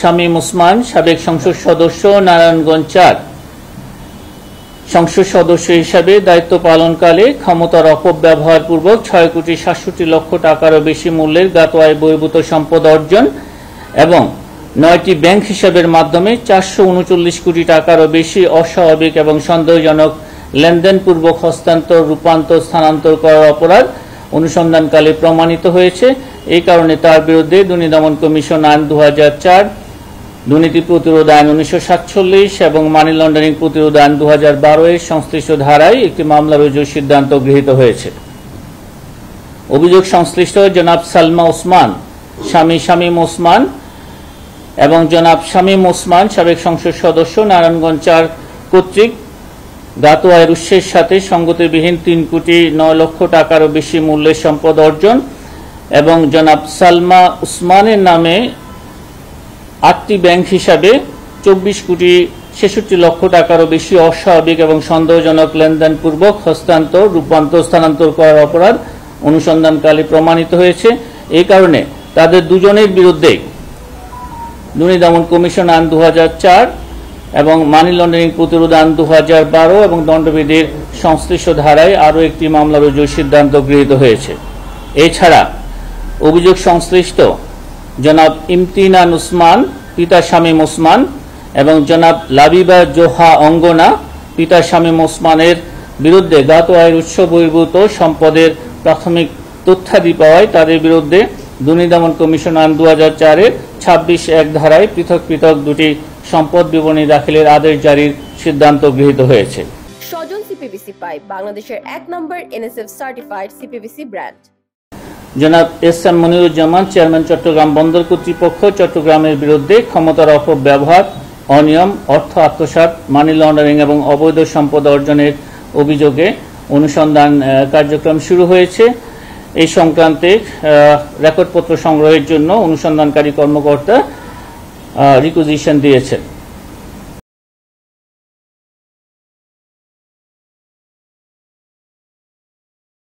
শামীম ওসমান সাবেক সংসদ সদস্য নারায়ণগঞ্জ ৪ সংসদ সদস্য হিসাবে দায়িত্ব পালনকালে ক্ষমতার অপব্যবহার পূর্বক ৬,৬৭,০০,০০০ টাকারও বেশি মূল্যের জ্ঞাত আয় বহির্ভূত সম্পদ অর্জন এবং ৯টি ব্যাংক হিসাবের মাধ্যমে ৪৩৯ কোটি টাকারও বেশি অস্বাভাবিক এবং সন্দেহজনক লেনদেন পূর্বক হস্তান্তর, রূপান্তর, স্থানান্তর করার অপরাধ অনুসন্ধানকালে প্রমাণিত হয়েছে। এই কারণে তার বিরুদ্ধে দুর্নীতি দমন কমিশন আইন ২০০৪, দুর্নীতি প্রতিরোধ আইন ১৯৪৭ এবং মানি লন্ডারিং প্রতিরোধ আইন ২০১২ এর সংশ্লিষ্ট ধারায় একটি মামলা রুজুর সিদ্ধান্ত গৃহীত হয়েছে। অভিযোগ সংশ্লিষ্ট জনাব সালমা ওসমান, স্বামী শামীম ওসমান এবং জনাব শামীম ওসমান সাবেক সংসদ সদস্য নারায়ণগঞ্জ ৪ কর্তৃক জ্ঞাত আয়ের উৎসের সাথে সঙ্গতিবিহীন ৩,৯,০০,০০০ টাকারও বেশি মূল্যের সম্পদ অর্জন এবং জনাব সালমা ওসমানের নামে ৮টি ব্যাংক হিসাবে ২৪,৬৬,০০,০০০ টাকারও বেশি অস্বাভাবিক এবং সন্দেহজনক লেনদেন পূর্বক হস্তান্তর, রূপান্তর, স্থানান্তর করার অপরাধ অনুসন্ধানকালে প্রমাণিত হয়েছে। এই কারণে তাদের দুজনের বিরুদ্ধে দুর্নীতি দমন কমিশন আইন ২০০৪ এবং মানি লন্ডারিং প্রতিরোধ আইন ২০১২ এবং দণ্ডবিধির সংশ্লিষ্ট ধারায় আরও একটি মামলা রুজুর সিদ্ধান্ত গৃহীত হয়েছে। এছাড়া অভিযোগ সংশ্লিষ্ট জনাব ইমতিনান ওসমান পিতা শামীম ওসমান এবং জনাব লাবিবা জোহা অঙ্গনা পিতা শামীম ওসমানের বিরুদ্ধে জ্ঞাত আয়ের উৎস বহির্ভূত সম্পদের প্রাথমিক তথ্যাদি পাওয়ায় তাদের বিরুদ্ধে দুর্নীতি দমন কমিশন আইন ২০০৪ এর ২৬(১) ধারায় পৃথক পৃথক দুটি সম্পদ বিবরণী দাখিলের আদেশ জারির সিদ্ধান্ত গৃহীত হয়েছে। স্বজন সিপিভিসি পাইপ বাংলাদেশের ১ নম্বর এনএসএফ সার্টিফাইড সিপিভিসি ব্র্যান্ড। জনাব S M Moniruzzaman chairman Chattogram বন্দর কর্তৃপক্ষ চট্টগ্রামের বিরুদ্ধে ক্ষমতার অপব্যবহার, অনিয়ম, অর্থ আত্মসাৎ, মানি লন্ডারিং এবং অবৈধ সম্পদ অর্জনের অভিযোগে অনুসন্ধান কার্যক্রম শুরু হয়েছে। এই সংক্রান্তে রেকর্ডপত্র সংগ্রহের জন্য অনুসন্ধানকারী কর্মকর্তা রিকুইজিশন দিয়েছেন।